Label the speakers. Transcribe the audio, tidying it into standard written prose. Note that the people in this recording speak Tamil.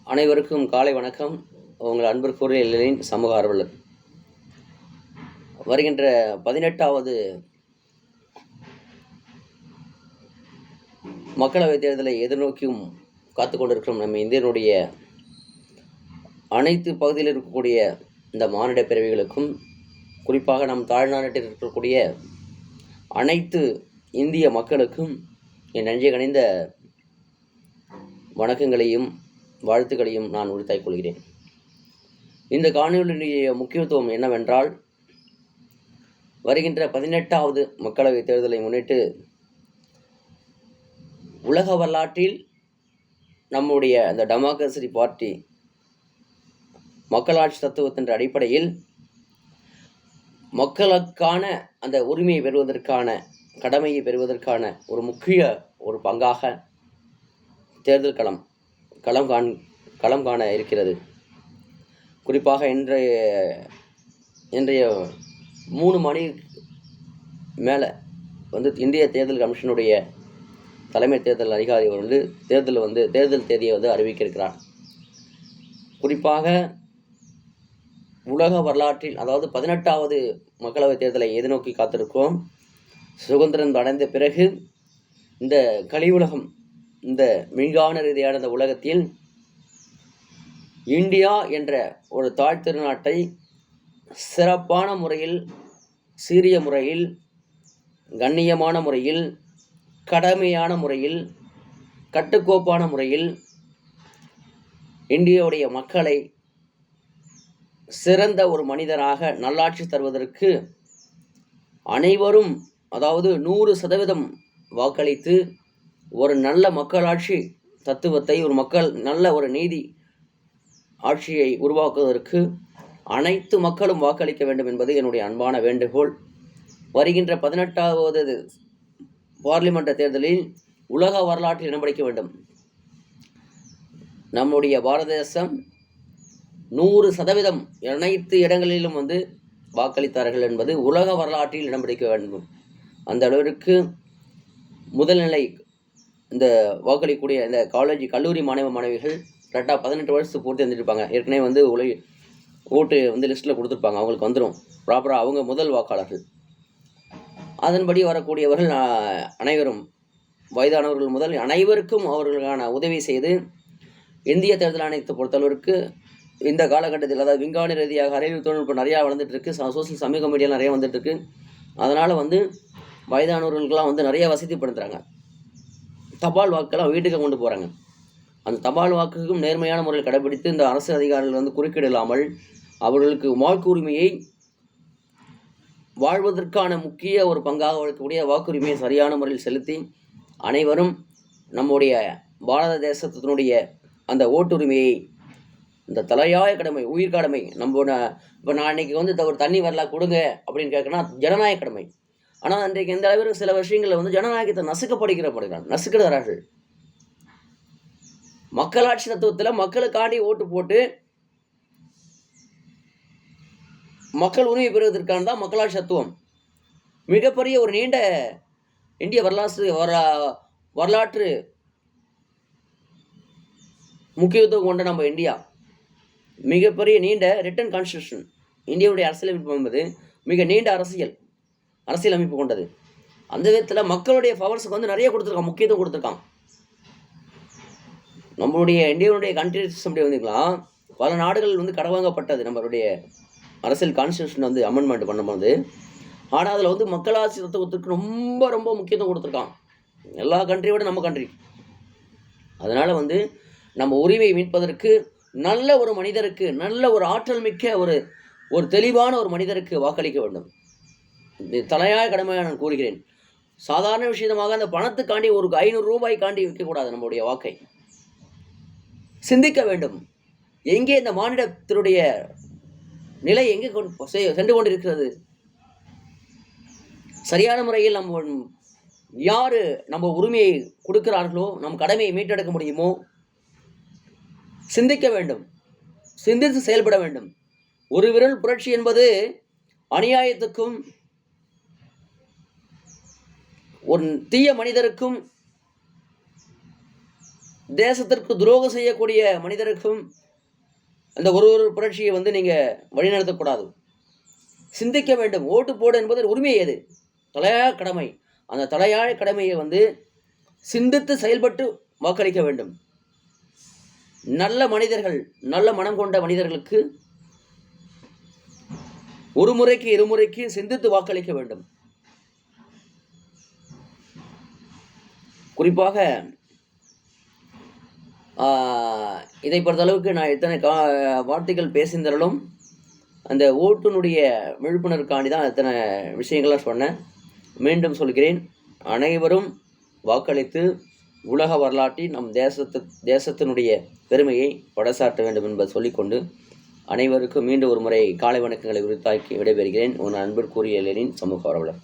Speaker 1: அனைவருக்கும் காலை வணக்கம். உங்கள் அன்பிற்குரிய சமூக ஆர்வலர். வருகின்ற 18வது மக்களவைத் தேர்தலை எதிர்நோக்கியும் காத்து கொண்டிருக்கும் நம்ம இந்தியனுடைய அனைத்து பகுதியில் இருக்கக்கூடிய இந்த மானிட பிறவிகளுக்கும், குறிப்பாக நம் தாழ்நாட்டில் இருக்கக்கூடிய அனைத்து இந்திய மக்களுக்கும் என் நெஞ்சை கனிந்த வணக்கங்களையும் வாழ்த்துக்களையும் நான் உரித்தாய் கொள்கிறேன். இந்த காணொலியுடைய முக்கியத்துவம் என்னவென்றால், வருகின்ற 18வது மக்களவைத் தேர்தலை முன்னிட்டு உலக வரலாற்றில் நம்முடைய அந்த டெமோக்ரசி பார்ட்டி மக்களாட்சி தத்துவத்தின் அடிப்படையில் மக்களுக்கான அந்த உரிமையை பெறுவதற்கான கடமையை பெறுவதற்கான ஒரு முக்கிய ஒரு பங்காக தேர்தல் களம் காண இருக்கிறது. குறிப்பாக இன்றைய 3 மணி மேலே இந்திய தேர்தல் கமிஷனுடைய தலைமை தேர்தல் அதிகாரி தேர்தல் தேதியை அறிவிக்கிறார். குறிப்பாக உலக வரலாற்றில், அதாவது 18வது மக்களவைத் தேர்தலை எதிர்நோக்கி காத்திருக்கிறோம். சுதந்திரம் அடைந்த பிறகு இந்த கலியுலகம், இந்த விஞ்ஞான ரீதியான இந்த உலகத்தில் இந்தியா என்ற ஒரு தாழ் திருநாட்டை சிறப்பான முறையில், சீரிய முறையில், கண்ணியமான முறையில், கடமையான முறையில், கட்டுக்கோப்பான முறையில் இந்தியாவுடைய மக்களை சிறந்த ஒரு மனிதராக நல்லாட்சி தருவதற்கு அனைவரும், அதாவது 100% வாக்களித்து ஒரு நல்ல மக்களாட்சி தத்துவத்தை, நல்ல ஒரு நீதி ஆட்சியை உருவாக்குவதற்கு அனைத்து மக்களும் வாக்களிக்க வேண்டும் என்பது என்னுடைய அன்பான வேண்டுகோள். வருகின்ற 18வது பார்லிமெண்ட் தேர்தலில் உலக வரலாற்றில் இடம் பிடிக்க வேண்டும். நம்முடைய பாரத தேசம் 100% அனைத்து இடங்களிலும் வாக்களித்தார்கள் என்பது உலக வரலாற்றில் இடம் பிடிக்க வேண்டும். அந்த அளவிற்கு முதல்நிலை இந்த வாக்களிக்கக்கூடிய இந்த கல்லூரி மாணவிகள் கரெக்டாக 18 வருஷத்துக்கு பூர்த்தி வந்துருப்பாங்க. ஏற்கனவே ஓட்டு லிஸ்ட்டில் கொடுத்துருப்பாங்க. அவங்களுக்கு வந்துடும் ப்ராப்பராக. அவங்க முதல் வாக்காளர்கள். அதன்படி வரக்கூடியவர்கள் அனைவரும், வயதானவர்கள் முதல் அனைவருக்கும் அவர்களுக்கான உதவி செய்து, இந்திய தேர்தல் ஆணையத்தை பொறுத்தளவிற்கு இந்த காலகட்டத்தில், அதாவது விஞ்ஞான ரீதியாக அறிவியல் தொழில்நுட்பம் நிறையா வளர்ந்துட்டுருக்கு, சோசியல் சமூக மீடியா நிறையா வந்துட்டுருக்கு. அதனால் வயதானவர்களுக்கெல்லாம் நிறைய வசதிப்படுத்துகிறாங்க. தபால் வாக்கெல்லாம் வீட்டுக்கு கொண்டு போகிறாங்க. அந்த தபால் வாக்குக்கும் நேர்மையான முறையில் கடைபிடித்து இந்த அரசு அதிகாரிகள் குறுக்கிடலாமல் அவர்களுக்கு வாக்குரிமையை வாழ்வதற்கான முக்கிய ஒரு பங்காக இருக்கக்கூடிய வாக்குரிமையை சரியான முறையில் செலுத்தி அனைவரும் நம்முடைய பாரத தேசத்தினுடைய அந்த ஓட்டுரிமையை, இந்த தலையாய கடமை, உயிர் கடமை, இப்போ நான் இன்னைக்கு ஒரு தண்ணி வரலாம் கொடுங்க அப்படின்னு கேட்கணும், ஜனநாயக கடமை. ஆனால் அன்றைக்கு எந்த அளவிற்கு சில விஷயங்களில் ஜனநாயகத்தை நசுக்கிறார்கள். மக்களாட்சி தத்துவத்தில் மக்களுக்காண்டி ஓட்டு போட்டு மக்கள் உரிமை பெறுவதற்கான தான் மக்களாட்சி தத்துவம். மிகப்பெரிய ஒரு நீண்ட இந்திய வரலாற்று முக்கியத்துவம் கொண்ட நம்ம இந்தியா, மிகப்பெரிய நீண்ட ரிட்டன் கான்ஸ்டியூஷன். இந்தியாவுடைய அரசியலமைப்பு என்பது மிக நீண்ட அரசியலமைப்பு கொண்டது. அந்த விதத்தில் மக்களுடைய பவர்ஸுக்கு நிறைய கொடுத்துருக்கான், முக்கியத்துவம் கொடுத்துருக்கான். நம்மளுடைய இந்தியாவுடைய கண்ட்ரி சிஸ்டம் பல நாடுகள் கடவாங்கப்பட்டது நம்மளுடைய அரசியல் கான்ஸ்டியூஷன் அமெண்ட்மெண்ட் பண்ணும்போது. ஆனால் அதில் மக்களாட்சி தத்துவத்துக்கு ரொம்ப ரொம்ப முக்கியத்துவம் கொடுத்துருக்கான், எல்லா கண்ட்ரியோட நம்ம கண்ட்ரி. அதனால் நம்ம உரிமையை மீட்பதற்கு நல்ல ஒரு மனிதருக்கு, நல்ல ஒரு ஆற்றல் மிக்க ஒரு தெளிவான ஒரு மனிதருக்கு வாக்களிக்க வேண்டும். இது தலையாய கடமையாக நான் கூறுகிறேன். சாதாரண விஷயமாக அந்த பணத்துக்காண்டி ஒரு 500 ரூபாய்க்காண்டி விற்கக்கூடாது. நம்முடைய வாக்கை சிந்திக்க வேண்டும். எங்கே இந்த மாநிலத்தினுடைய நிலை எங்கே சென்று கொண்டிருக்கிறது? சரியான முறையில் யாரு நம்ம உரிமையை கொடுக்கிறார்களோ, நம் கடமையை மீட்டெடுக்க முடியுமோ சிந்திக்க வேண்டும், சிந்தித்து செயல்பட வேண்டும். ஒரு விரல் புரட்சி என்பது அநியாயத்துக்கும் ஒரு தீய மனிதருக்கும் தேசத்திற்கு துரோகம் செய்யக்கூடிய மனிதருக்கும் அந்த ஒரு புரட்சியை நீங்கள் வழிநடத்தக்கூடாது. சிந்திக்க வேண்டும். ஓட்டு போடு என்பது உரிமை. எது தலையாய கடமை. அந்த தலையாய கடமையை சிந்தித்து செயல்பட்டு வாக்களிக்க வேண்டும். நல்ல மனிதர்கள், நல்ல மனம் கொண்ட மனிதர்களுக்கு ஒரு முறைக்கு இருமுறைக்கு சிந்தித்து வாக்களிக்க வேண்டும். குறிப்பாக இதை பொறுத்தளவுக்கு நான் எத்தனை வார்த்தைகள் பேசியிருந்தாலும் அந்த ஓட்டுனுடைய விழிப்புணர்வுக்காண்டி தான் எத்தனை விஷயங்கள்லாம் சொன்னேன். மீண்டும் சொல்கிறேன், அனைவரும் வாக்களித்து உலக வரலாற்றில் நம் தேசத்தினுடைய பெருமையை பறைசாற்ற வேண்டும் என்பதை சொல்லிக்கொண்டு அனைவருக்கும் மீண்டும் ஒரு முறை காலை வணக்கங்களை உரித்தாக்கி விடைபெறுகிறேன். உன் அன்பிற்குரிய லெனின், சமூக ஆர்வலர்.